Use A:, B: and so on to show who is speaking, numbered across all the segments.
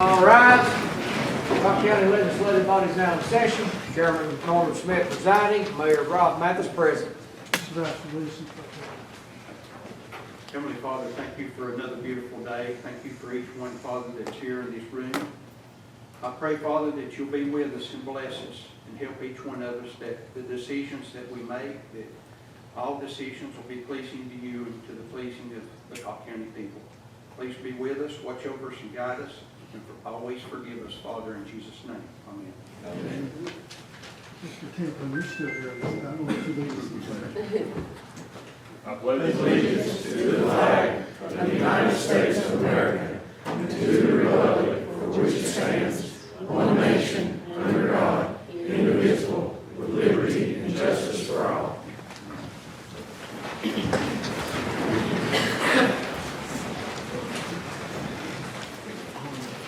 A: All rise. Cocke County Legislative Body is now in session. Chairman Norman Smith presiding, Mayor Rob Mathis present.
B: Heavenly Father, thank you for another beautiful day. Thank you for each one, Father, that's here in this room. I pray, Father, that you'll be with us and bless us and help each one of us, that the decisions that we make, that all decisions will be pleasing to you and to the pleasing of the Cocke County people. Please be with us, watch over us and guide us, and always forgive us, Father, in Jesus' name. Amen.
C: Amen. Mr. Temple, you're still here. I don't know if you leave us in prayer.
D: I pledge allegiance to the flag of the United States of America and to the republic for which it stands, one nation, under God, indivisible, with liberty and justice for all.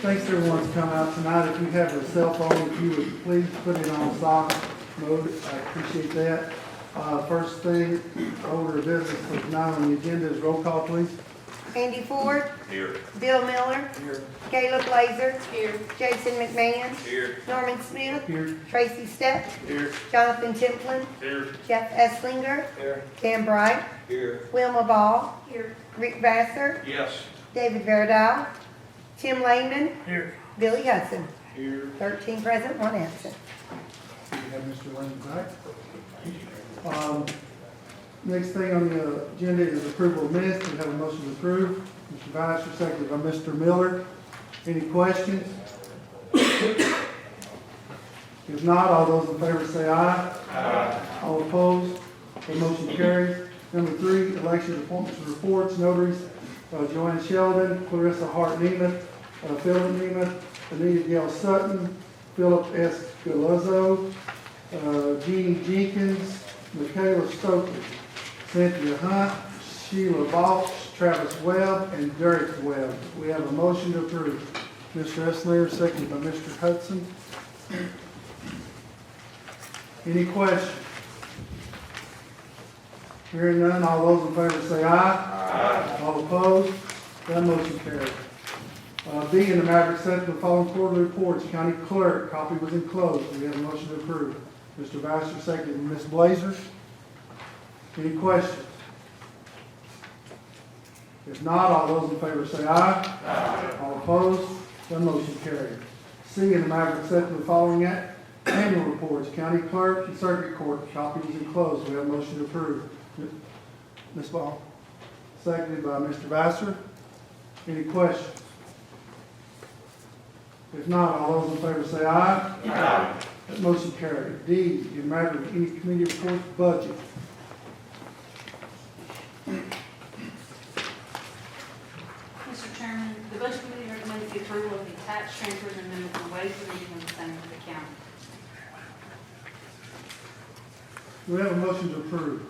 C: Thanks everyone for coming out tonight. If you have a cell phone, if you would please put it on silent mode, I appreciate that. First thing, order of business for tonight on the agenda is roll call, please.
E: Andy Ford.
D: Here.
E: Bill Miller.
A: Here.
E: Caleb Blazer. Here. Jason McMahon.
D: Here.
E: Norman Smith.
C: Here.
E: Tracy Stepp.
D: Here.
E: Jonathan Templin.
D: Here.
E: Jeff Esslinger.
D: Here.
E: Dan Bright.
D: Here.
E: Wilma Ball. Here. Rick Vassar.
D: Yes.
E: David Verdal. Tim Lehman.
D: Here.
E: Billy Hudson.
D: Here.
E: 13 present, 1 absent.
C: We have Mr. Lane back. Next thing on the agenda is approval of minutes. We have a motion to approve. Mr. Vice, seconded by Mr. Miller. Any questions? If not, all those in favor say aye.
D: Aye.
C: All opposed? The motion carries. Number 3, election appointments and reports. Notaries, Joanne Sheldon, Clarissa Hart Nemeth, Philip Nemeth, Anita Gail Sutton, Philip S. Galuzzo, Jeannie Jenkins, Michaela Stokely, Cynthia Hunt, Sheila Balch, Travis Webb, and Derek Webb. We have a motion to approve. Mr. Esslinger, seconded by Mr. Hudson. Any questions? Hearing none, all those in favor say aye. Aye. All opposed? That motion carries. B, in the matter of accepting the following quarterly reports, County Clerk, copy was enclosed. We have a motion to approve. Mr. Vassar, seconded by Ms. Blazer. Any questions? If not, all those in favor say aye. Aye. All opposed? That motion carries. C, in the matter of accepting the following annual reports, County Clerk and Circuit Court, copy was enclosed. We have a motion to approve. Ms. Ball, seconded by Mr. Vassar. Any questions? If not, all those in favor say aye. Aye. That motion carried. D, in the matter of any committee reports, budget.
F: Mr. Chairman, the Budget Committee recommends the approval of the attached transfers and amendments and waive the reading of the same for the county.
C: Do we have a motion to approve?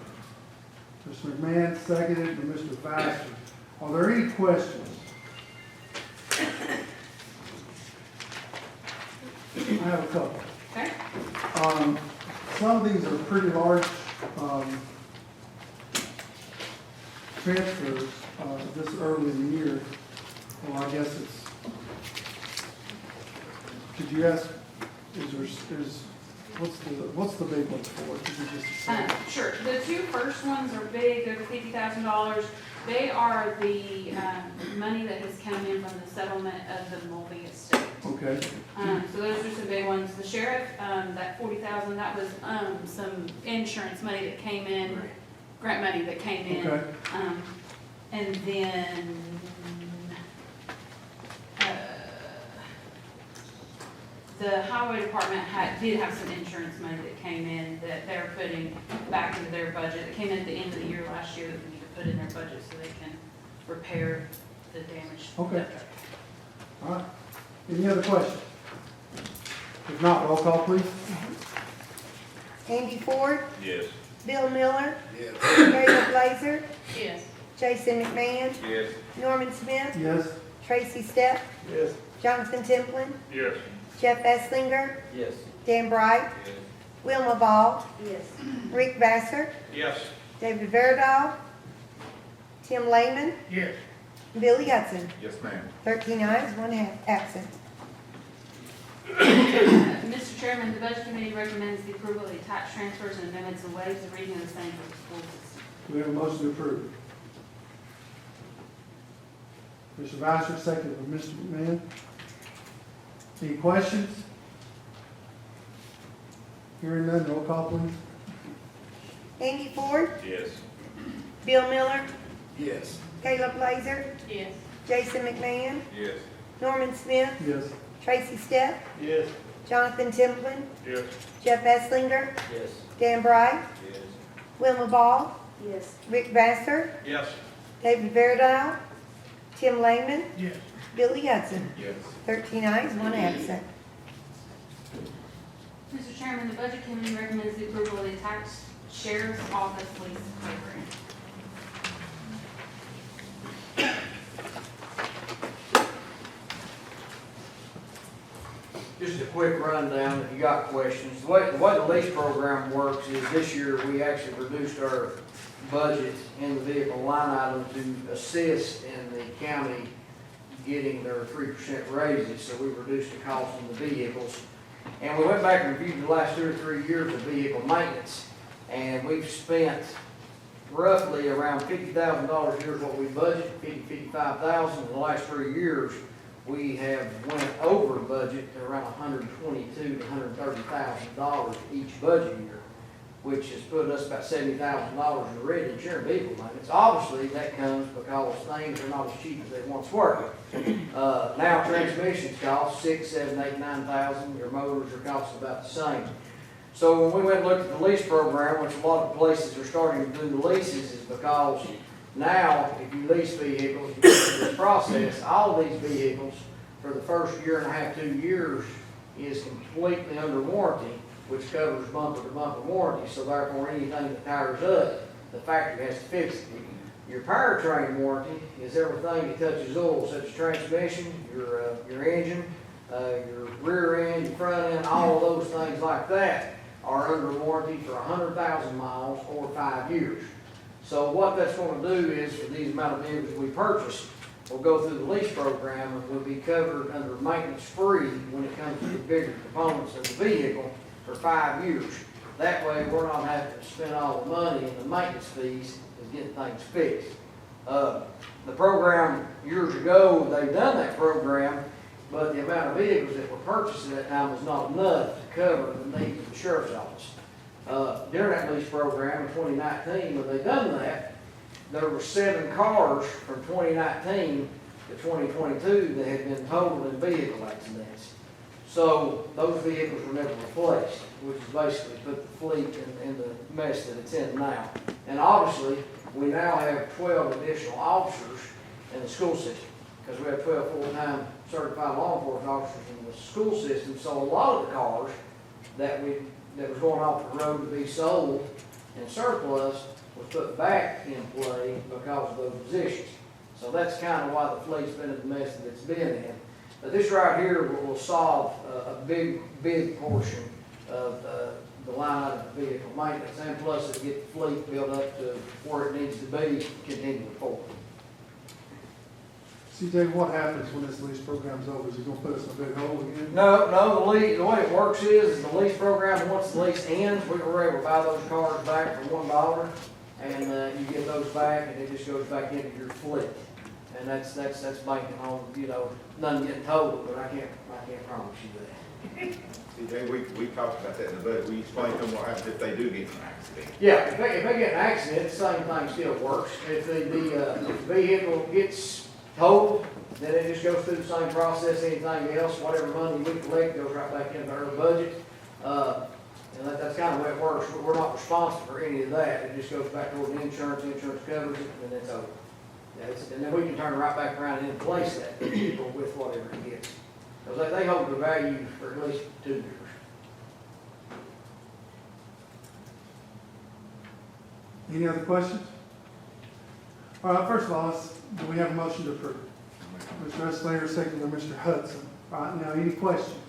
C: Mr. McMahon, seconded by Mr. Vassar. Are there any questions? I have a couple.
F: Okay?
C: Some of these are pretty large transfers this early in the year. Well, I guess it's, could you ask, what's the big ones for? Could you just say?
F: Sure. The 2 first ones are big. They're $50,000. They are the money that has come in from the settlement of the Mulvey estate.
C: Okay.
F: So those are some big ones. The sheriff, that $40,000, that was some insurance money that came in, grant money that came in.
C: Okay.
F: And then the highway department did have some insurance money that came in that they're putting back into their budget. It came in at the end of the year last year that we need to put in their budget so they can repair the damage.
C: Okay. All right. Any other questions? If not, roll call, please.
E: Andy Ford.
D: Yes.
E: Bill Miller.
D: Yes.
E: Caleb Blazer.
F: Yes.
E: Jason McMahon.
D: Yes.
E: Norman Smith.
C: Yes.
E: Tracy Stepp.
D: Yes.
E: Jonathan Templin.
D: Yes.
E: Jeff Esslinger.
D: Yes.
E: Dan Bright.
D: Yes.
E: Wilma Ball. Yes. Rick Vassar.
D: Yes.
E: David Verdal. Tim Lehman.
D: Yes.
E: Billy Hudson.
D: Yes, ma'am.
E: 13 ayes, 1 absent.
F: Chairman, the Budget Committee recommends the approval of the tax transfers and amendments and waives the reading of the same for the school system.
C: Do we have a motion to approve? Mr. Vasser, second by Mr. McMahon. Any questions? Hearing none, roll call please.
E: Andy Ford,
D: Yes.
E: Bill Miller,
A: Yes.
E: Caleb Blazer,
F: Yes.
E: Jason McMahon,
D: Yes.
E: Norman Smith,
C: Yes.
E: Tracy Stepp,
D: Yes.
E: Jonathan Templin,
D: Yes.
E: Jeff Esslinger,
A: Yes.
E: Dan Bright,
D: Yes.
E: Wilma Ball. Yes. Rick Vassar,
B: Yes.
E: David Verdell, Tim Lehman,
D: Yes.
E: Billy Hudson.
D: Yes.
E: 13 ayes, 1 absent.
F: Mr. Chairman, the Budget Committee recommends the approval of the tax sheriff's office lease program.
A: Just a quick rundown, if you got questions. The way the lease program works is this year, we actually reduced our budget in the vehicle line item to assist in the county getting their 3% raises, so we reduced the cost on the vehicles. And we went back and reviewed the last 2 or 3 years of vehicle maintenance, and we've spent roughly around $50,000 a year is what we budgeted, $55,000 in the last 3 years. We have went over budget to around $122,000 to $130,000 each budget year, which has put us about $70,000 in the red in sharing vehicle maintenance. Obviously, that comes because things are not as cheap as they once were. Now transmissions cost $6,000, $7,000, $8,000, $9,000. Your motors are costing about the same. So when we went and looked at the lease program, which a lot of places are starting to do the leases, is because now, if you lease vehicles, you go through this process, all of these vehicles for the first year and a half, 2 years is completely under warranty, which covers bumper to bumper warranty. So therefore, anything that tires up, the factory has to fix it. Your powertrain warranty is everything that touches oil, such as transmission, your engine, your rear end, your front end, all of those things like that are under warranty for 100,000 miles or 5 years. So what that's going to do is, for these amount of vehicles we purchase, we'll go through the lease program and we'll be covered under maintenance free when it comes to the bigger components of the vehicle for 5 years. That way, we're not having to spend all the money in the maintenance fees to get things fixed. The program, years ago, they've done that program, but the amount of vehicles that were purchased at that time was not enough to cover the needs of the sheriff's office. During that lease program in 2019, when they done that, there were 7 cars from 2019 to 2022 that had been totaled in vehicle accidents. So those vehicles were never replaced, which is basically put the fleet in the mess that it's in now. And obviously, we now have 12 additional officers in the school system, because we have 12 full-time certified law enforcement officers in the school system. So a lot of the cars that was going off the road to be sold and surplus was put back in play because of those positions. So that's kind of why the fleet's been in the mess that it's been in. But this right here will solve a big portion of the line item of vehicle maintenance, and plus it'll get the fleet built up to where it needs to be continuing forward.
C: CJ, what happens when this lease program's over? Is it gonna put us in a big hole again?
A: No, the way it works is the lease program, once the lease ends, we were able to buy those cars back for $1, and you get those back, and it just goes back into your fleet. And that's banking on, none getting totaled, but I can't promise you that.
G: CJ, we talked about that in the budget. We explained to them what happens if they do get in an accident.
A: Yeah, if they get in an accident, the same thing still works. If the vehicle gets totaled, then it just goes through the same process, anything else, whatever money we collect goes right back into our budget. And that's kind of the way it works. We're not responsible for any of that. It just goes back toward the insurance covers it, and it's over. Yeah, and then we can turn it right back around and replace that vehicle with whatever it gets. Because they hold the value for at least 2 years.
C: Any other questions? All right, first of all, do we have a motion to approve? Mr. Eslinger, second by Mr. Hudson. All right, now, any questions?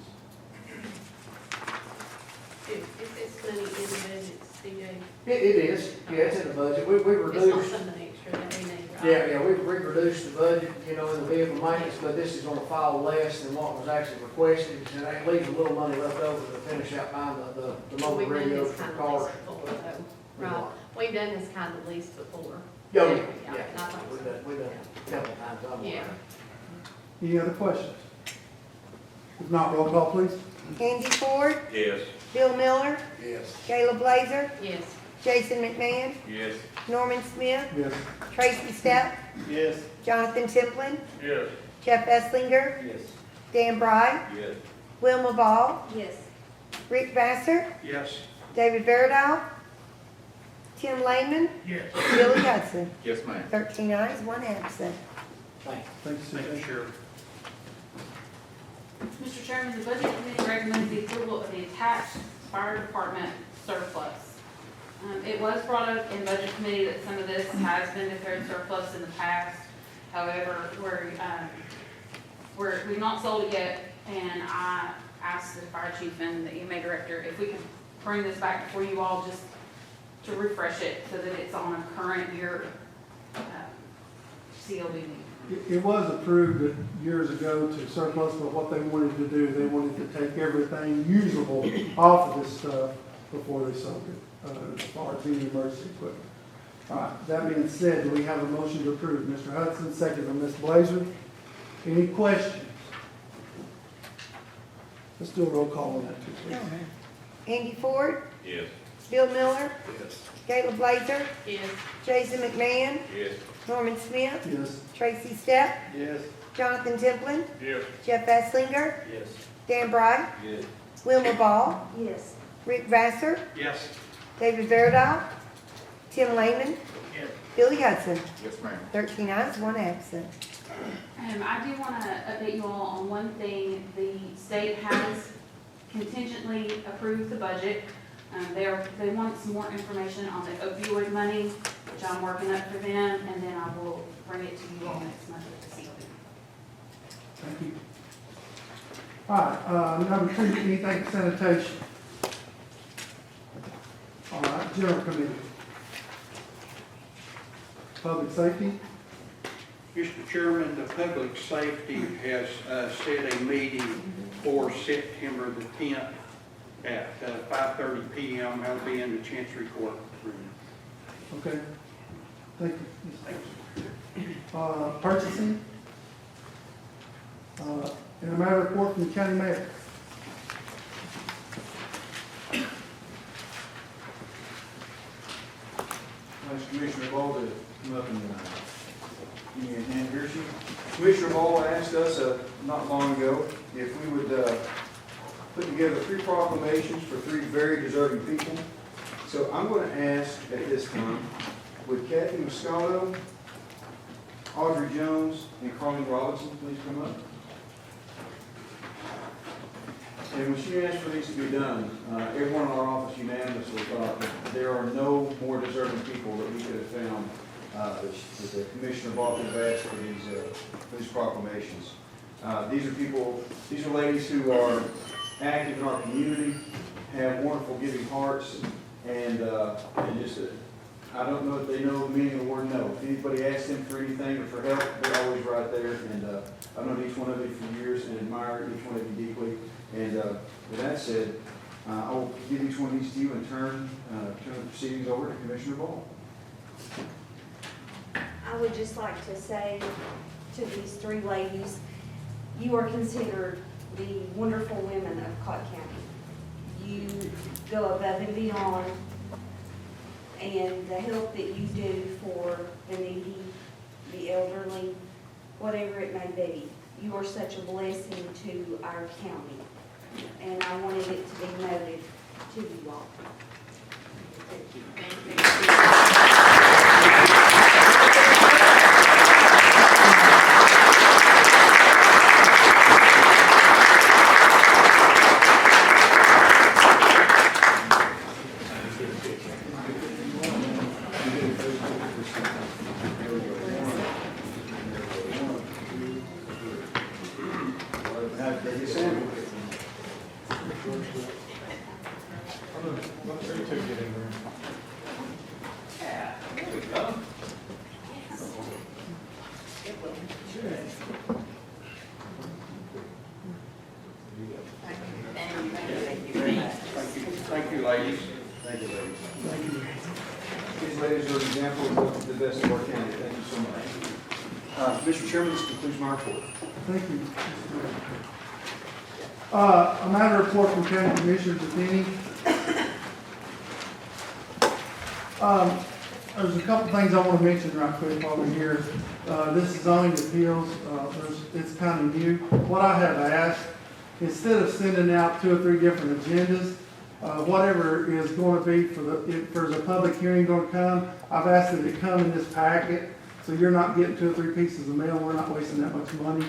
H: If it's money in the budget, CJ,
A: It is, yeah, it's in the budget. We
H: it's not
A: reduced,
H: something extra that we need
A: Yeah, we've reproduced the budget, you know, in the vehicle maintenance, but this is gonna fall less than what was actually requested. And that leaves a little money left over to finish out buying the mobile
H: We've done
A: radios
H: this
A: for
H: kind of
A: cars.
H: lease before, though. Right, we've done this kind of lease before.
A: Yeah,
H: Yeah,
A: yeah,
H: I think so.
A: we've done it a couple of times. I'm
H: Yeah.
A: aware.
C: Any other questions? If not, roll call, please.
E: Andy Ford,
G: Yes.
E: Bill Miller,
G: Yes.
E: Gayla Blazer,
H: Yes.
E: Jason McMahon,
G: Yes.
E: Norman Smith,
C: Yes.
E: Tracy Stepp,
G: Yes.
E: Jonathan Templin,
G: Yes.
E: Jeff Esslinger,
G: Yes.
E: Dan Bry,
G: Yes.
E: Wilma Ball,
H: Yes.
E: Rick Vassar,
B: Yes.
E: David Verdow, Tim Lehman,
G: Yes.
E: Billy Hudson.
G: Yes, ma'am.
E: 13 ayes, 1 absent.
A: Thank you.
C: Thank you,
B: Thank you,
C: Sue.
B: Sheriff.
F: Mr. Chairman, the Budget Committee recommends the approval of the attached fire department surplus. It was brought up in Budget Committee that some of this has been declared surplus in the past. However, we've not sold it yet, and I asked the fire chief and the EMA director if we could bring this back before you all just to refresh it so that it's on a current year CLB meeting.
C: It was approved years ago to surplus, but what they wanted to do, they wanted to take everything usable off of this stuff before they sold it, as far as any emergency equipment. All right, that being said, do we have a motion to approve? Mr. Hudson, second by Ms. Blazer. Any questions? Let's do a roll call on that too, please.
E: Andy Ford,
G: Yes.
E: Bill Miller,
G: Yes.
E: Gayla Blazer,
H: Yes.
E: Jason McMahon,
G: Yes.
E: Norman Smith,
C: Yes.
E: Tracy Stepp,
G: Yes.
E: Jonathan Templin,
G: Yes.
E: Jeff Esslinger,
G: Yes.
E: Dan Bry,
G: Yes.
E: Wilma Ball,
H: Yes.
E: Rick Vassar,
B: Yes.
E: David Verdow, Tim Lehman,
G: Yes.
E: Billy Hudson.
G: Yes, ma'am.
E: 13 ayes, 1 absent.
F: I do want to update you all on one thing. The state has contingently approved the budget. They want some more information on the opioid money, which I'm working up for them, and then I will bring it to you all next month at the CLB.
C: Thank you. All right, number 2, anything sanitation? All right, general committee. Public safety?
B: Mr. Chairman, the public safety has set a meeting for September the 10th at 5:30 PM. That'll be in the Chancery Court room.
C: Okay. Thank you. Purchasing? In a matter of report from the county mayor.
I: Ask Commissioner Ball to come up and give me a hand here. Commissioner Ball asked us not long ago if we would put together 3 proclamations for 3 very deserving people. So I'm going to ask at this time, would Kathy Moscato, Audrey Jones, and Carleen Robinson please come up? And when she asked for these to be done, everyone in our office unanimously thought that there are no more deserving people that we could have found that the Commissioner Ball could have asked for these proclamations. These are people, these are ladies who are active in our community, have wonderful giving hearts, and just, I don't know if they know the meaning of the word no. If anybody asks them for anything or for help, they're always right there, and I've known each one of you for years and admire each one of you deeply. And with that said, I will give each one of these to you and turn the proceedings over to Commissioner Ball.
J: I would just like to say to these 3 ladies, you are considered the wonderful women of Cocke County. You go above and beyond, and the help that you do for the needy, the elderly, whatever it may be. You are such a blessing to our county, and I wanted it to be noted to you all.
B: Thank you, ladies.
I: Thank you, ladies. These ladies are examples of the best of our county. Thank you so much. Mr. Chairman, this concludes my report.
C: Thank you. A matter of report from county commissioners, if any. There's a couple things I want to mention right quick while we're here. This is zoning appeals. It's kind of new. What I have asked, instead of sending out 2 or 3 different agendas, whatever is going to be if there's a public hearing going to come, I've asked that it come in this packet, so you're not getting 2 or 3 pieces of mail. We're not wasting that much money.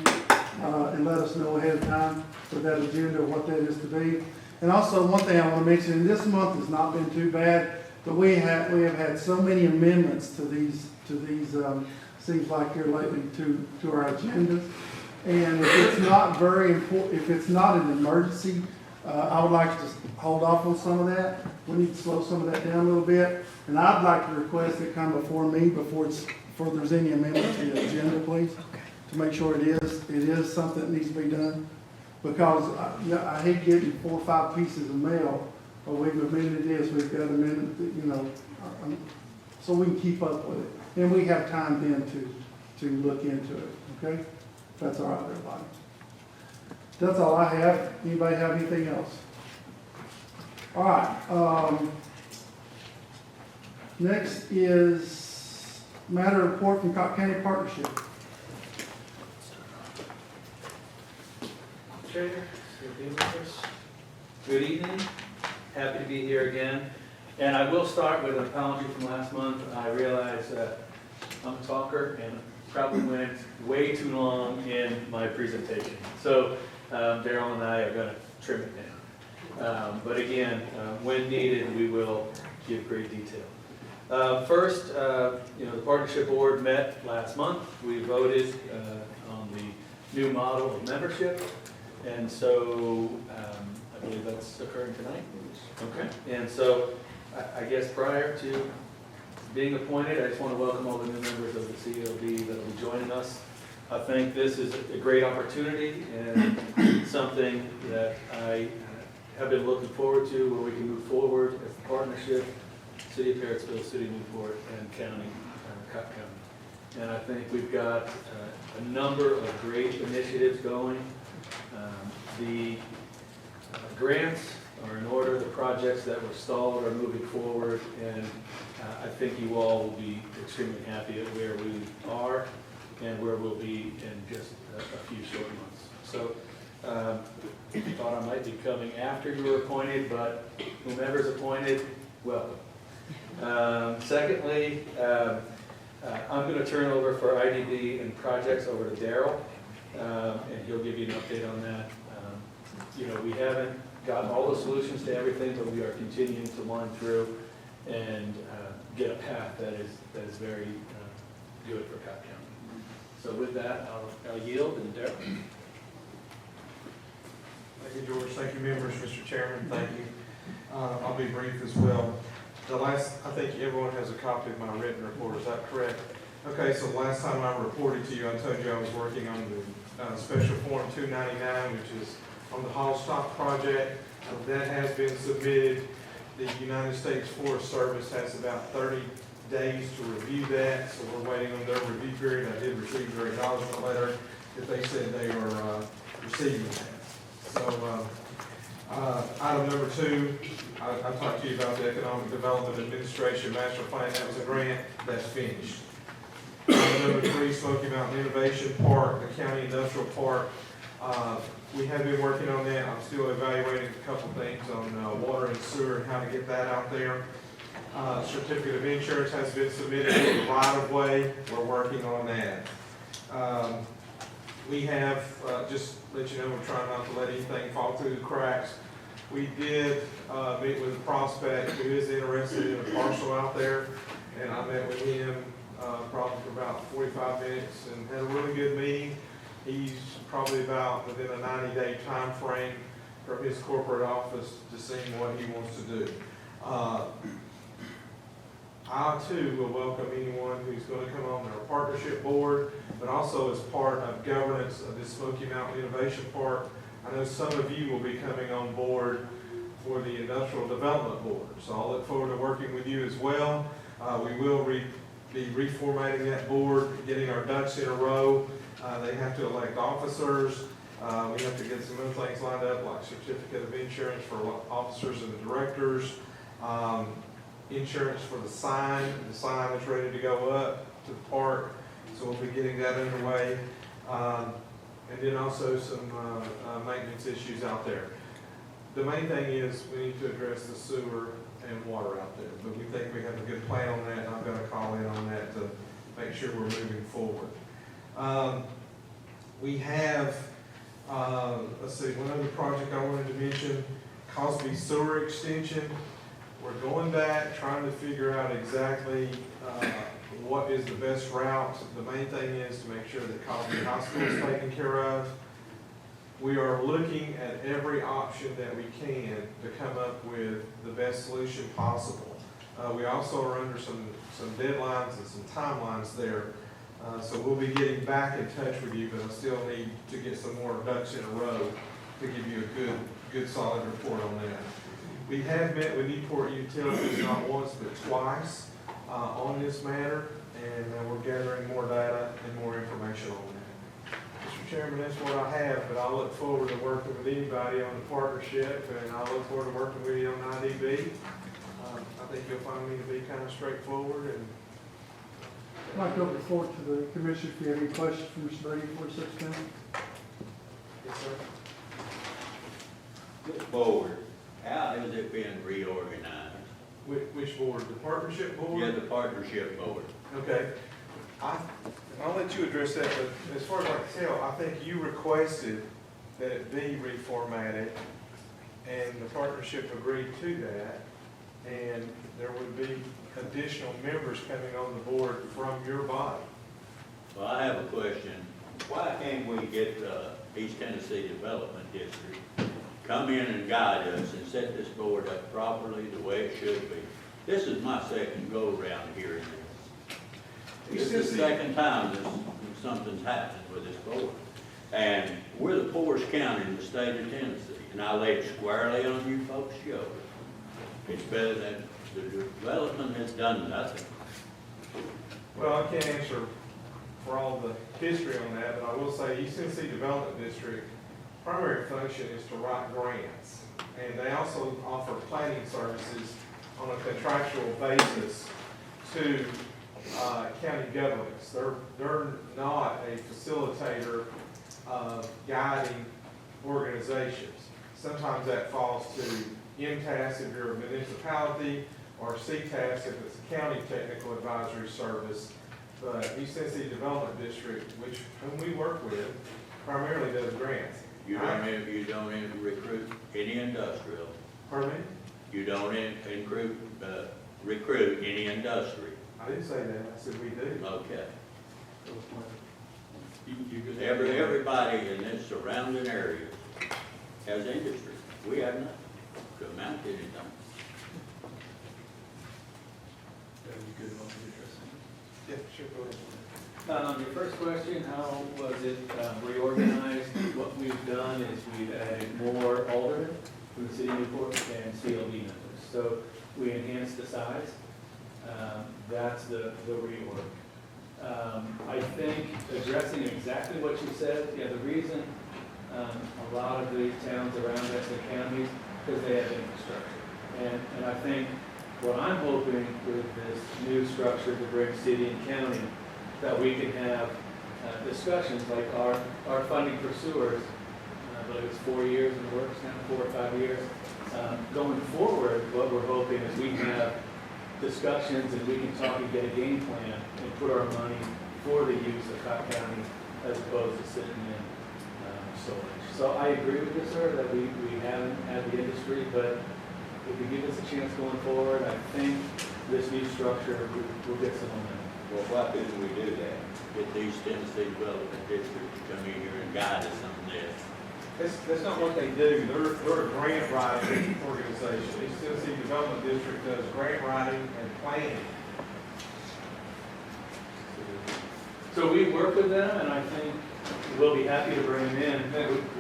C: And let us know ahead of time with that agenda, what that is to be. And also, one thing I want to mention, and this month has not been too bad, but we have had so many amendments to these seems like here lately to our agendas. And if it's not very important, if it's not an emergency, I would like to just hold off on some of that. We need to slow some of that down a little bit. And I'd like to request it come before me before there's any amendment to the agenda, please, to make sure it is something that needs to be done. Because I hate getting 4 or 5 pieces of mail, or we've amended this, we've got amendment, so we can keep up with it. And we have time then to look into it, okay? That's all right, everybody. That's all I have. Anybody have anything else? All right. Next is matter of report from Cocke County Partnership.
K: Chair, good evening. Happy to be here again. And I will start with an apology from last month. I realize I'm a talker and probably went way too long in my presentation. So Daryl and I are going to trim it down. But again, when needed, we will give great detail. First, the partnership board met last month. We voted on the new model of membership. And so I believe that's occurring tonight. Okay. And so I guess prior to being appointed, I just want to welcome all the new members of the CLB that will be joining us. I think this is a great opportunity and something that I have been looking forward to, where we can move forward as a partnership, City of Harrodsville, City of Newport, and County, Cocke County. And I think we've got a number of great initiatives going. The grants are in order, the projects that were stalled are moving forward, and I think you all will be extremely happy at where we are and where we'll be in just a few short months. So I thought I might be coming after you were appointed, but whomever's appointed, welcome. Secondly, I'm going to turn over for IDB and projects over to Daryl, and he'll give you an update on that. We haven't gotten all the solutions to everything, but we are continuing to line through and get a path that is very good for Cocke County. So with that, I'll yield, and Daryl.
L: Thank you, George. Thank you, members. Mr. Chairman, thank you. I'll be brief as well. I think everyone has a copy of my written report. Is that correct? Okay, so last time I reported to you, I told you I was working on the Special Form 299, which is on the Hallstock project. That has been submitted. The United States Forest Service has about 30 days to review that, so we're waiting on their review period. I did receive their acknowledgement letter that they said they were receiving that. So item number 2, I talked to you about the Economic Development Administration Master Plan. That was a grant that's finished. Item number 3, Smoky Mountain Innovation Park, the County Industrial Park. We have been working on that. I'm still evaluating a couple things on water and sewer and how to get that out there. Certificate of insurance has been submitted for the right of way. We're working on that. We have, just to let you know, we're trying not to let anything fall through the cracks. We did meet with a prospect who is interested in a parcel out there, and I met with him probably for about 45 minutes and had a really good meeting. He's probably about within a 90-day time frame from his corporate office to seeing what he wants to do. I too will welcome anyone who's going to come on our partnership board, but also as part of governance of this Smoky Mountain Innovation Park. I know some of you will be coming on board for the Industrial Development Board, so I'll look forward to working with you as well. We will be reformatting that board, getting our ducks in a row. They have to elect officers. We have to get some other things lined up, like certificate of insurance for officers and the directors. Insurance for the sign is ready to go up to the park, so we'll be getting that underway. And then also some maintenance issues out there. The main thing is we need to address the sewer and water out there, but we think we have a good plan on that, and I'm gonna call in on that to make sure we're moving forward. We have, let's see, one other project I wanted to mention, Cosby Sewer Extension. We're going back, trying to figure out exactly what is the best route. The main thing is to make sure that Cosby High School is taken care of. We are looking at every option that we can to come up with the best solution possible. We also are under some deadlines and some timelines there. So we'll be getting back in touch with you, but I still need to get some more ducks in a row to give you a good solid report on that. We have met with Newport Utilities not once but twice on this matter, and we're gathering more data and more information on that. Mr. Chairman, that's what I have, but I look forward to working with anybody on the partnership, and I look forward to working with you on IDB. I think you'll find me to be kind of straightforward. And
C: I'd like to open the floor to the commission if you have any questions for Mr. Brady before such time.
L: yes, sir.
D: This board, how is it being reorganized?
L: Which board? The partnership board?
D: Yeah, the partnership board.
L: Okay. I'll let you address that, but as far as I can tell, I think you requested that it be reformatted, and the partnership agreed to that, and there would be additional members coming on the board from your body.
D: Well, I have a question. Why can't we get the East Tennessee Development District come in and guide us and set this board up properly the way it should be? This is my second go-around hearing this. This is the second time that something's happened with this board. And we're the poorest county in the state of Tennessee, and I lay it squarely on you folks' shoulders. It's better than the development has done nothing.
L: Well, I can't answer for all the history on that, but I will say East Tennessee Development District primary function is to write grants, and they also offer planning services on a contractual basis to county governments. They're not a facilitator of guiding organizations. Sometimes that falls to MTAS if you're a municipality, or CTAS if it's a county technical advisory service. But East Tennessee Development District, whom we work with, primarily does grants.
D: You don't even recruit any industrial.
L: Pardon me?
D: You don't recruit any industry.
L: I didn't say that, I said we do.
D: Okay. Everybody in this surrounding area has industry. We have nothing to amount to anything.
L: Yeah, sure, go ahead.
K: Your first question, how was it reorganized? What we've done is we've added more aldermen from the city of Newport and CLB members. So we enhanced the size. That's the reorg. I think addressing exactly what you said, yeah, the reason a lot of the towns around us, the counties, because they have infrastructure. And I think what I'm hoping with this new structure to bring city and county, that we can have discussions like our funding for sewers, but it's 4 years in the works now, 4 or 5 years. Going forward, what we're hoping is we can have discussions and we can talk and get a game plan and put our money for the use of Cocke County as opposed to sitting in storage. So I agree with you, sir, that we haven't had the industry, but if you give us a chance going forward, I think this new structure will get some momentum.
D: Well, why couldn't we do that? Get the East Tennessee Development District to come in here and guide us on this.
L: That's not what they do. They're a grant writing organization. East Tennessee Development District does grant writing and planning.
K: So we work with them, and I think we'll be happy to bring them in.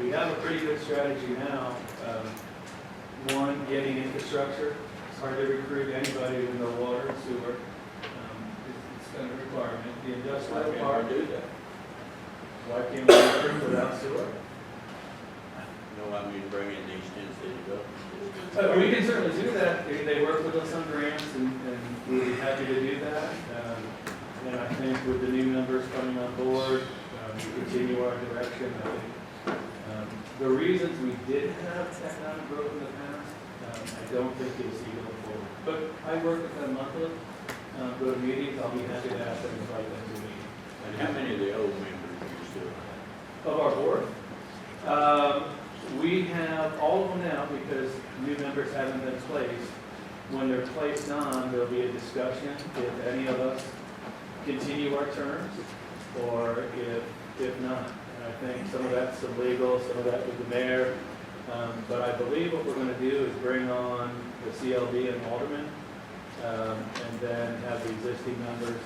K: We have a pretty good strategy now. One, getting infrastructure. It's hard to recruit anybody with no water and sewer. It's kind of a requirement. The industrial part.
D: do that?
K: Why can't we recruit without sewer?
D: No, I mean, bring in these 10 city governments.
K: We can certainly do that. They work with us on grants, and we'll be happy to do that. And I think with the new members coming on board, we continue our direction. I think the reasons we did have economic growth in the past, I don't think you'll see going forward. But I work with them monthly, go to meetings. I'll be happy to ask them to invite them to meet.
D: And how many of the old members do you still have?
K: Of our board? We have all of them now because new members haven't been placed. When they're placed on, there'll be a discussion if any of us continue our terms or if not. And I think some of that's some legal, some of that with the mayor. But I believe what we're going to do is bring on the CLB and aldermen and then have the existing members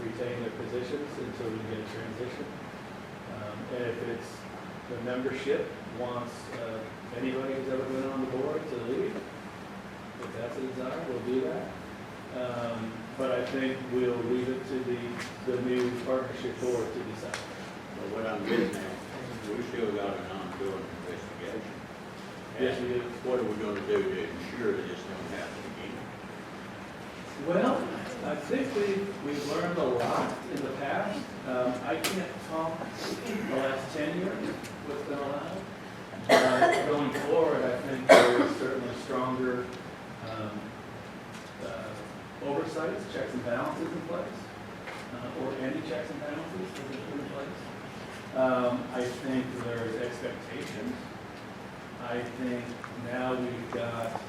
K: retain their positions until we get a transition. And if it's the membership wants anybody who's ever been on the board to leave, if that's a desire, we'll do that. But I think we'll leave it to the new partnership board to decide.
D: Well, what I'm getting at, we still got an ongoing investigation.
K: Yes, we do.
D: What are we gonna do to ensure that this don't happen again?
K: Well, I think we've learned a lot in the past. I can't talk the last 10 years, what's been allowed. Going forward, I think there is certainly stronger oversights, checks and balances in place, or any checks and balances that are put in place. I think there's expectations. I think now we've got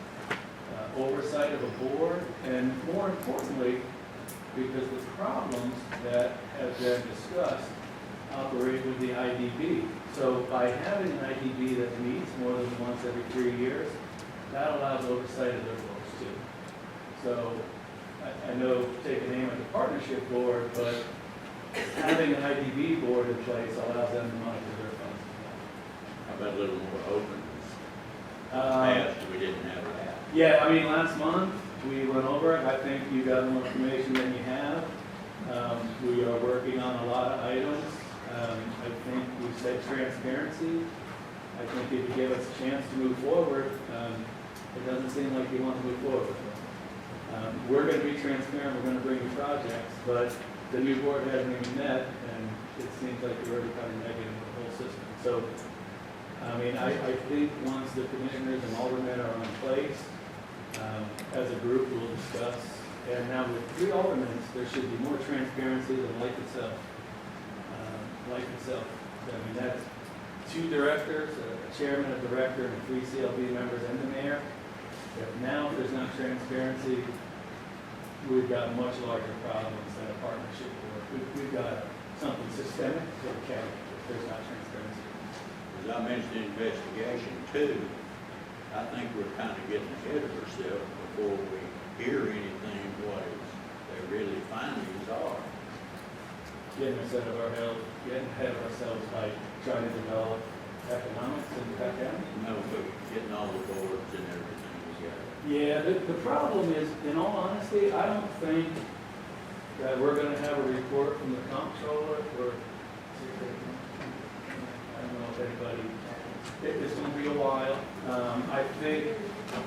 K: oversight of a board, and more importantly, because the problems that have been discussed operate with the IDB. So by having an IDB that meets more than once every 3 years, that allows oversight of their folks too. So I know take a name at the partnership board, but having an IDB board in place allows them to monitor their funds.
D: How about a little more openness? Past, we didn't have that.
K: Yeah, I mean, last month, we went over it. I think you got more information than you have. We are working on a lot of items. I think we said transparency. I think if you give us a chance to move forward, it doesn't seem like you want to move forward. We're going to be transparent. We're going to bring you projects, but the new board hasn't even met, and it seems like you're already kind of negative the whole system. So, I mean, I think once the commissioners and aldermen are in place, as a group, we'll discuss. And now with 3 aldermen, there should be more transparency than life itself. Life itself. I mean, that's 2 directors, a chairman, a director, and 3 CLB members, and the mayor. If there's not transparency, we've got much larger problems than a partnership board. We've got something systemic to the county if there's not transparency.
D: As I mentioned, investigation too, I think we're kind of getting ahead of ourselves before we hear anything what their really findings are.
K: Getting ahead of ourselves by trying to develop economics in Cocke County.
D: No, but getting all the boards and everything together.
K: Yeah, the problem is, in all honesty, I don't think that we're gonna have a report from the comptroller for, I don't know if anybody, it's gonna be a while. I think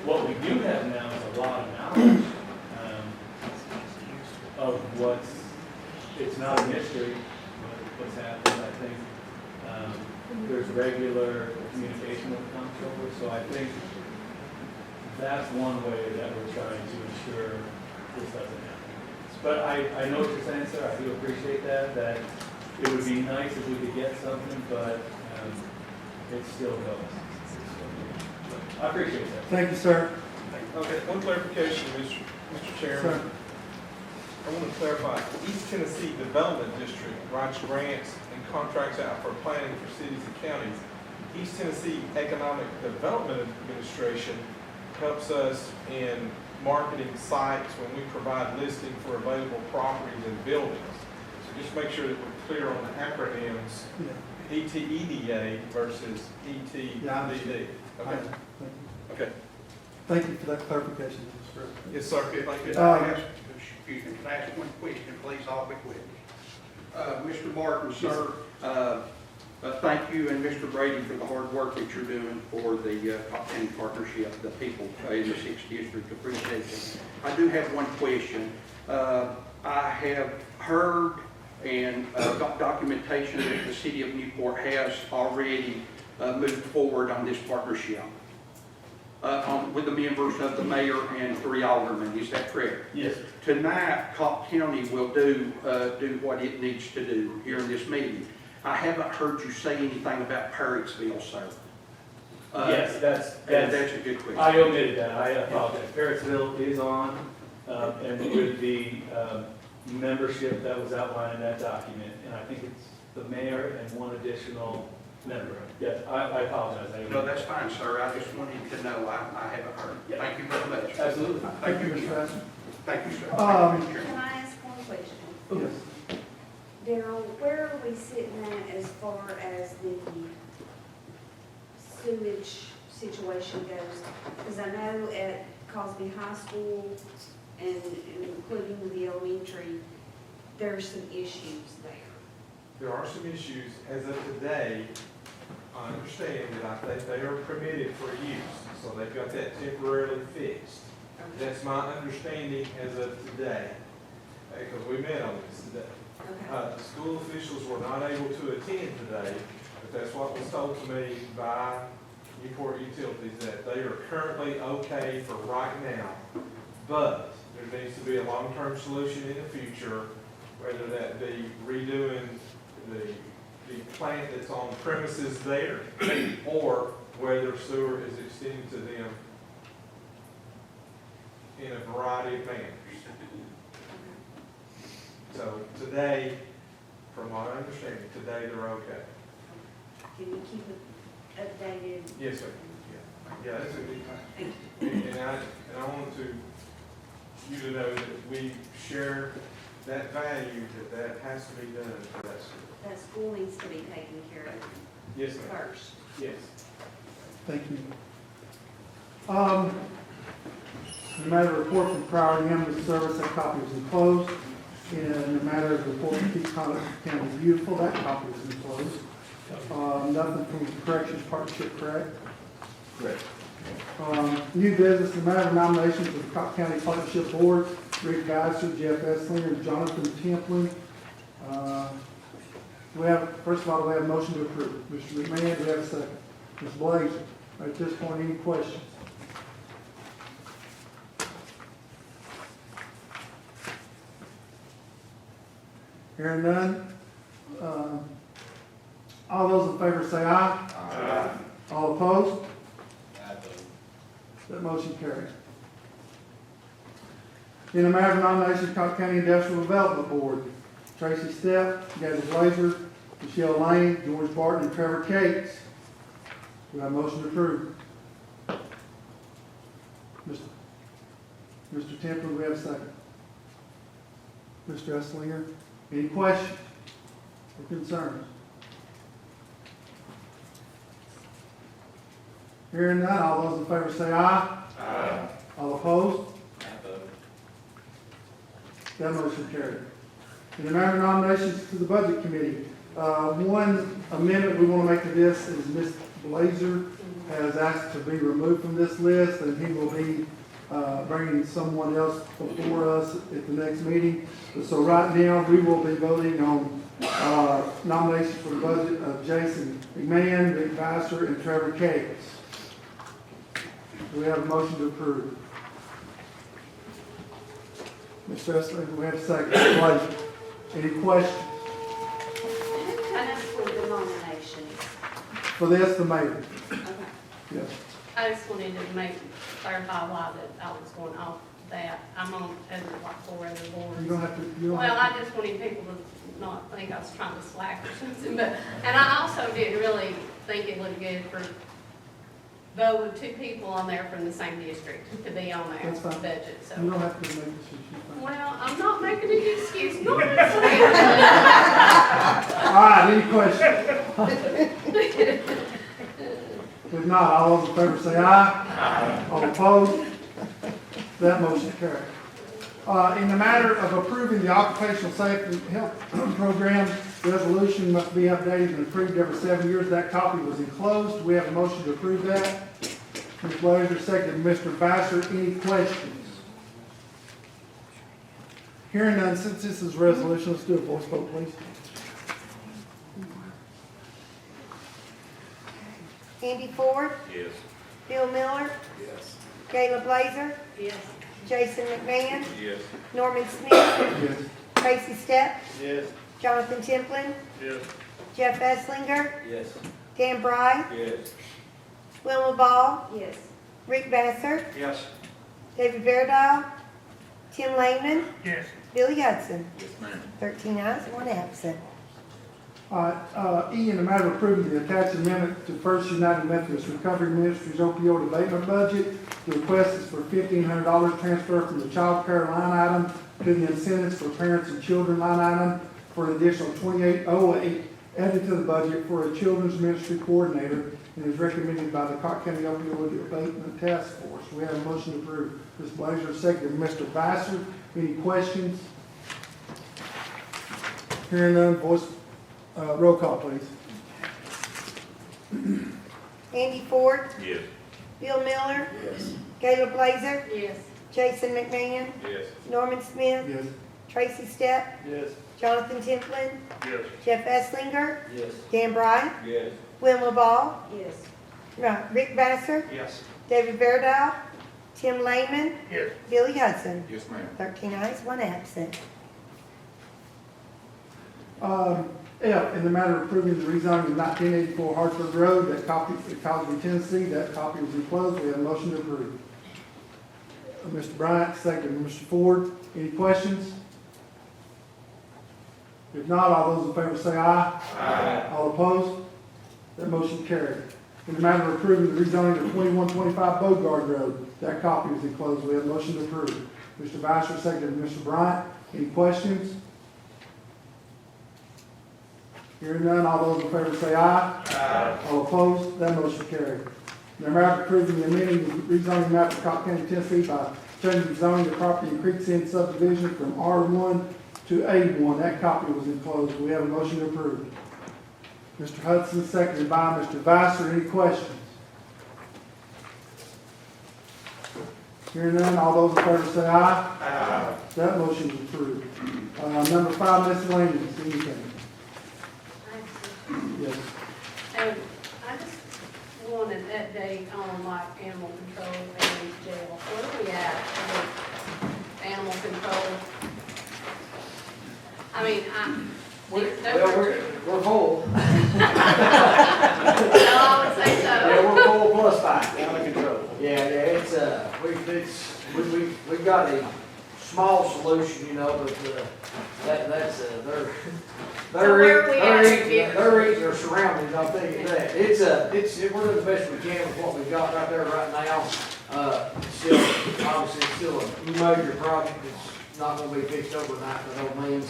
K: what we do have now is a lot of knowledge of it's not a mystery what's happened. I think there's regular communication with the comptroller, so I think that's one way that we're trying to ensure this doesn't happen. But I know what you're saying, sir. I do appreciate that it would be nice if we could get something, but it still goes. I appreciate that.
C: Thank you, sir.
L: Okay, one clarification, Mr. Chairman.
C: Sir.
L: I want to clarify, East Tennessee Development District writes grants and contracts out for planning for cities and counties. East Tennessee Economic Development Administration helps us in marketing sites when we provide listing for available properties and buildings. just make sure that we're clear on the acronyms,
C: Yeah.
L: ETEDA versus
C: Yeah, I
L: ETDD. Okay,
C: Thank you.
L: okay.
C: Thank you for that clarification, Mr. President.
L: Yes, sir.
B: Could I ask, excuse me, can I ask one question, please? I'll be quick. Mr. Martin, sir, thank you and Mr. Brady for the hard work that you're doing for the Cocke County Partnership, the people in the 6th District. Appreciate it. I do have one question. I have heard and got documentation that the city of Newport has already moved forward on this partnership with the members of the mayor and 3 aldermen. Is that correct?
K: Yes.
B: Tonight, Cocke County will do what it needs to do here in this meeting. I haven't heard you say anything about Perry'sville, sir.
K: Yes, that's
B: That's a good question.
K: I omitted that, I apologize. Perry'sville is on, and with the membership that was outlined in that document, and I think it's the mayor and 1 additional member. Yes, I apologize.
B: No, that's fine, sir. I just wanted to know. I haven't heard.
K: Yeah.
B: Thank you very much.
K: Absolutely.
B: Thank you.
C: Mr. President.
B: Thank you, sir.
J: Can I ask one question?
C: Yes.
J: Daryl, where are we sitting at as far as the sewage situation goes? Because I know at Cosby High School and including the elementary, there's some issues there.
L: There are some issues. As of today, I understand that I think they are permitted for use, so they've got that temporarily fixed. That's my understanding as of today, because we met on this today.
J: Okay.
L: The school officials were not able to attend today, but that's what was told to me by Newport Utilities, that they are currently okay for right now. But there needs to be a long-term solution in the future, whether that be redoing the plant that's on premises there, or whether sewer is extended to them in a variety of manners. So today, from what I understand, today they're okay.
J: Can you keep it updated?
L: Yes, sir. Yeah, that's a good thing. And I want you to know that we share that value, that has to be done for that school.
J: That school needs to be taken care of
L: Yes, ma'am.
J: first.
L: Yes.
C: Thank you. In the matter of report from priority ambulance service, that copy is enclosed. In the matter of report from Keep Cocke County Beautiful, that copy is enclosed. Nothing from corrections partnership, correct?
L: Correct.
C: New business, in the matter of nominations for the Cocke County Partnership Board, Rick Geiser, Jeff Esslinger, and Jonathan Templin. First of all, we have a motion to approve. Mr. McMahon, do we have a second? Ms. Blazer, at this point, any questions? Hearing none. All those in favor say aye.
G: Aye.
C: All opposed? That motion carries. In the matter of nomination, Cocke County Industrial Development Board, Tracy Stepp, Gabby Blazer, Michelle Lane, George Barton, and Trevor Cates. Do we have a motion to approve? Mr. Temple, do we have a second? Mr. Esslinger, any questions or concerns? Hearing none, all those in favor say aye.
G: Aye.
C: All opposed? That motion carried. In the matter of nominations to the Budget Committee, one amendment we want to make to this is Ms. Blazer has asked to be removed from this list, and he will be bringing someone else before us at the next meeting. So right now, we will be voting on nominations for the budget of Jason McMahon, Rick Vassar, and Trevor Cates. Do we have a motion to approve? Mr. Esslinger, do we have a second? Blazer, any questions?
J: And that's for the nominations.
C: For the estimator?
J: Okay.
C: Yes.
H: I just wanted to clarify why that I was going off that. I'm on like 4 other boards.
C: You don't have to, you don't
H: Well,
C: have
H: I just wanted people to not think I was trying to slack or something, but, and I also didn't really think it looked good for vote with 2 people on there from the same district to be on there,
C: That's fine.
H: budget, so.
C: You don't have to make decisions.
H: Well, I'm not making an excuse, no, I'm
C: All right, any questions? If not, all those in favor say aye. All opposed? That motion carries. In the matter of approving the occupational safety and health program, resolution must be updated and approved every 7 years. That copy was enclosed. We have a motion to approve that. Ms. Blazer, second, Mr. Vassar. Any questions? Hearing none, since this is a resolution, let's do a voice vote, please.
E: Andy Ford,
D: Yes.
E: Bill Miller,
D: Yes.
E: Gayla Blazer,
H: Yes.
E: Jason McMahon,
D: Yes.
E: Norman Smith,
C: Yes.
E: Tracy Stepp,
D: Yes.
E: Jonathan Templin,
D: Yes.
E: Jeff Esslinger,
D: Yes.
E: Dan Bry,
D: Yes.
E: Wilma Ball,
J: Yes.
E: Rick Vassar,
B: Yes.
E: David Verdial, Tim Langman,
D: Yes.
E: Billy Hudson.
D: Yes, ma'am.
E: 13 ayes, 1 absent.
C: E, in the matter of approving the attached amendment to First United Methodist Recovery Ministries opioid abatement budget, the request is for $1,500 transfer from the child care line item to the incentives for parents and children line item for an additional $2808 added to the budget for a children's ministry coordinator, and is recommended by the Cocke County Opioid Abatement Task Force. We have a motion to approve. Ms. Blazer, second, Mr. Vassar. Any questions? Hearing none, voice, roll call, please.
E: Andy Ford,
D: Yes.
E: Bill Miller,
D: Yes.
E: Gayla Blazer,
H: Yes.
E: Jason McMahon,
D: Yes.
E: Norman Smith,
C: Yes.
E: Tracy Stepp,
D: Yes.
E: Jonathan Templin,
D: Yes.
E: Jeff Esslinger,
D: Yes.
E: Dan Bry,
D: Yes.
E: Wilma Ball,
J: Yes.
E: Rick Vassar,
B: Yes.
E: David Verdial, Tim Langman,
D: Yes.
E: Billy Hudson.
D: Yes, ma'am.
E: 13 ayes, 1 absent.
C: F, in the matter of approving the rezoning of 1984 Hartford Road, that copy, Cosby, Tennessee, that copy was enclosed. We have a motion to approve. Mr. Bryant, second, Mr. Ford. Any questions? If not, all those in favor say aye.
D: Aye.
C: All opposed? That motion carried. In the matter of approving the rezoning of 2125 Beauregard Road, that copy was enclosed. We have a motion to approve. Mr. Vassar, second, Mr. Bryant. Any questions? Hearing none, all those in favor say aye.
D: Aye.
C: All opposed? That motion carried. In the matter of approving the amending the rezoning map of Cocke County, Tennessee by changing the zoning of property in Creeksend subdivision from R1 to A1, that copy was enclosed. We have a motion to approve. Mr. Hudson, seconded by Mr. Vassar. Any questions? Hearing none, all those in favor say aye.
D: Aye.
C: That motion is approved. Number 5, miscellaneous, anything? Yes.
H: And I just want an update on like animal control and jail. Where are we at with animal control? I mean,
A: We're full.
H: No, I would say so.
A: Yeah, we're full plus 5.
D: Out of control.
A: Yeah, we've got a small solution, you know, but, that's,
H: So where are we at here?
A: they're eating their surroundings, I'll tell you that. We're doing the best we can with what we've got right there right now. Still, obviously, it's still a major project, it's not gonna be fixed overnight by no means.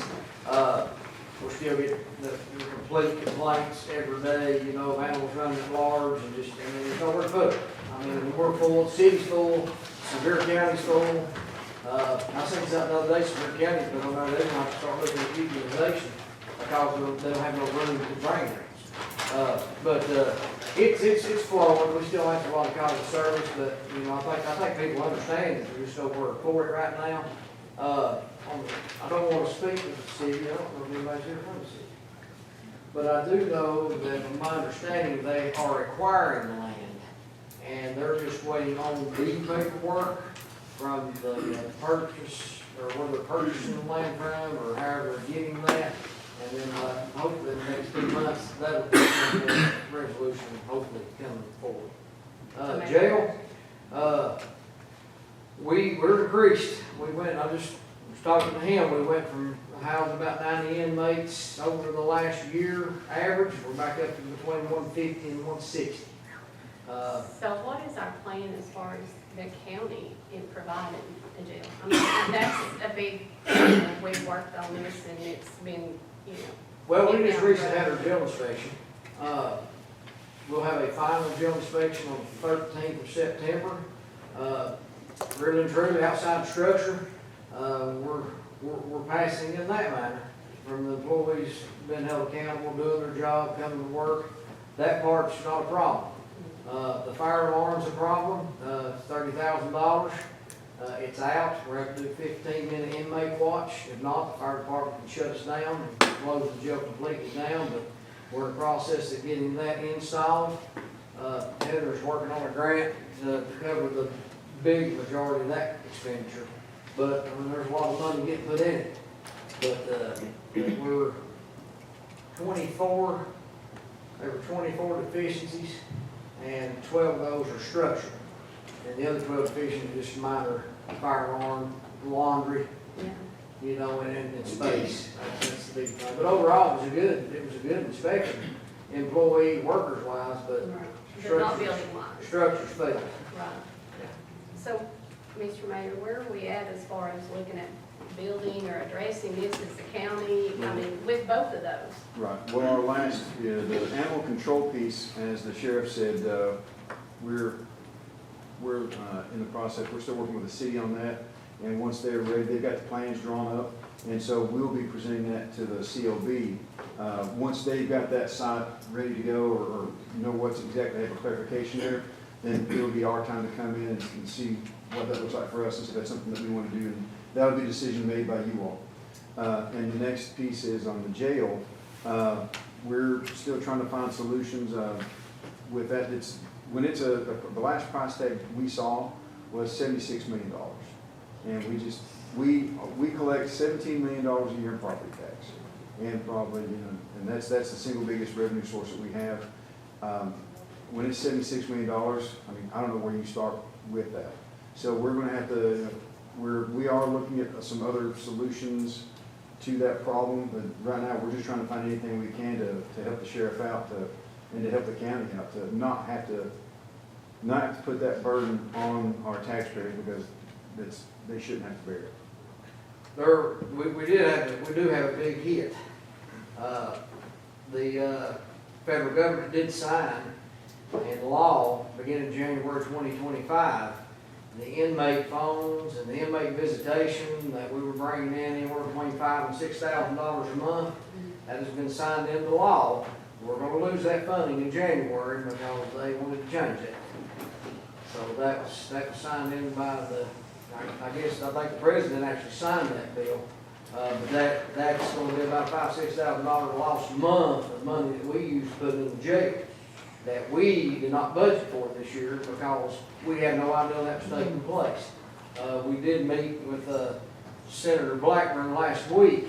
A: We're still getting the complete complaints every day, you know, of animals running at large and just, there's nowhere to put it. I mean, we're full, the city's full, Sevier County's full. I seen something the other day, Sevier County's been on there, they're gonna have to start looking at utilization because they don't have no room to drain drains. But it's flowing, we still have a lot of calls of service, but, you know, I think people understand that there's just nowhere for it right now. I don't want to speak for the city, I don't know if anybody's here from the city. But I do know that from my understanding, they are acquiring the land, and they're just waiting on deed paperwork from the purchase, or where they're purchasing the land from, or however they're getting that. And then, hopefully in the next 2 months, that'll be a resolution, hopefully coming forward. Jail, we're increased. We went, I just was talking to him, we went from housing about 90 inmates over the last year average. We're back up to between 150 and 160.
H: So what is our plan as far as the county in providing a jail? I mean, that's a big, we've worked on this and it's been, you know.
A: Well, we just recently had our jail inspection. We'll have a final jail inspection on the 13th of September. Really and truly outside the structure, we're passing in that manner. From the employees being held accountable, doing their job, coming to work, that part's not a problem. The fire alarm's a problem, $30,000. It's out, we're going to do a 15-minute inmate watch. If not, the fire department can shut us down and close the jail completely down, but we're in the process of getting that installed. Heather's working on a grant to cover the big majority of that expenditure, but I mean, there's a lot of money getting put in it. But we're 24, there were 24 deficiencies, and 12 of those are structural. And the other 12 deficiencies are just minor fire alarm, laundry,
H: Yeah.
A: you know, and space. That's the big thing. But overall, it was a good inspection, employee, workers wise, but
H: Right. But not building wise.
A: structures failed.
H: Right. So, Mr. Mayor, where are we at as far as looking at building or addressing this as the county? I mean, with both of those.
I: Right, well, our last, the animal control piece, as the sheriff said, we're in the process, we're still working with the city on that, and once they're ready, they've got the plans drawn up, and so we'll be presenting that to the CLB. Once they've got that site ready to go, or know what's exactly, have a clarification there, then it'll be our time to come in and see what that looks like for us, and so that's something that we want to do, and that'll be a decision made by you all. And the next piece is on the jail. We're still trying to find solutions with that. The last price tag we saw was $76 million. And we collect $17 million a year in property tax. And probably, and that's the single biggest revenue source that we have. When it's $76 million, I mean, I don't know where you start with that. So we're gonna have to, we are looking at some other solutions to that problem, but right now, we're just trying to find anything we can to help the sheriff out, and to help the county out, to not have to put that burden on our taxpayers, because they shouldn't have to bear it.
A: We do have a big hit. The federal government did sign in law beginning January 2025, the inmate phones and the inmate visitation that we were bringing in anywhere between $5,000 and $6,000 a month. That has been signed into law. We're going to lose that funding in January because they wanted to change it. So that was signed in by I think the president actually signed that bill. But that's going to be about $5,000 to $6,000 lost a month of money that we used to put in the jail, that we did not budget for this year because we had no idea that was taking place. We did meet with Senator Blackburn last week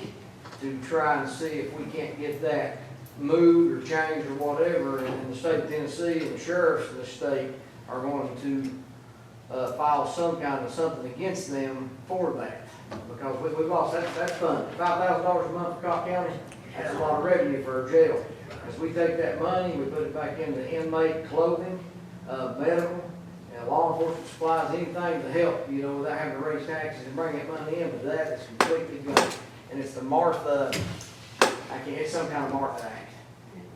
A: to try and see if we can't get that moved or changed or whatever, and the state of Tennessee and the sheriffs of the state are going to file some kind of something against them for that, because we've lost that fund. $5,000 a month for Cocke County, that's a lot of revenue for our jail. As we take that money, we put it back into inmate clothing, medical, law enforcement supplies, anything to help, without having to raise taxes and bring that money in, but that is completely gone. And it's the Martha, it's some kind of Martha Act.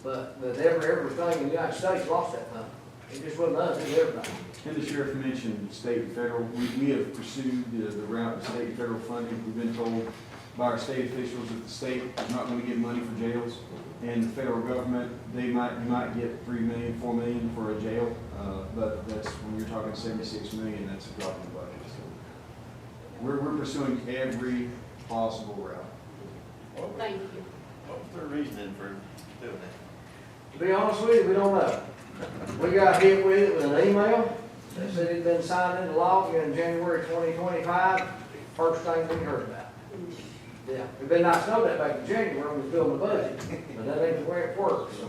A: But everything in the United States lost that money. It just wasn't us, it was everybody.
I: And the sheriff mentioned state and federal. We have pursued the route of state and federal funding. We've been told by our state officials that the state is not going to get money for jails. And the federal government, you might get $3 million, $4 million for a jail, but that's, when you're talking $76 million, that's a drop in the bucket. So we're pursuing every possible route.
H: Thank you.
D: What was their reasoning for doing that?
A: To be honest with you, we don't know. We got hit with it with an email that said it'd been signed into law in January 2025. First thing we heard about. Yeah, it'd been nice to know that back in January when we was building the budget, but that ain't the way it works. So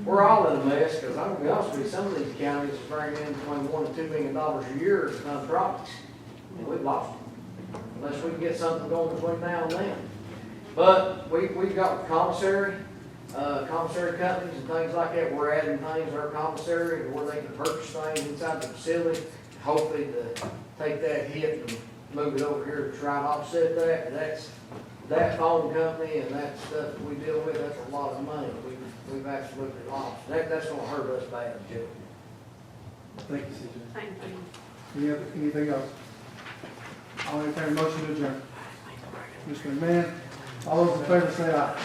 A: we're all in a mess, because I'm gonna be honest with you, some of these counties are bringing in between $1 and $2 million a year as nonprofits, and we've lost them. Unless we can get something going between now and then. But we've got the commissary, commissary companies and things like that. We're adding things to our commissary where they can purchase things inside the facility, hopefully to take that hit and move it over here to try and offset that. That phone company and that stuff that we deal with, that's a lot of money. We've absolutely lost. That's gonna hurt us bad, Joe.
C: Thank you, CJ.
H: Thank you.
C: Anything else? I'll entertain a motion to adjourn. Mr. McMahon, all those in favor say aye.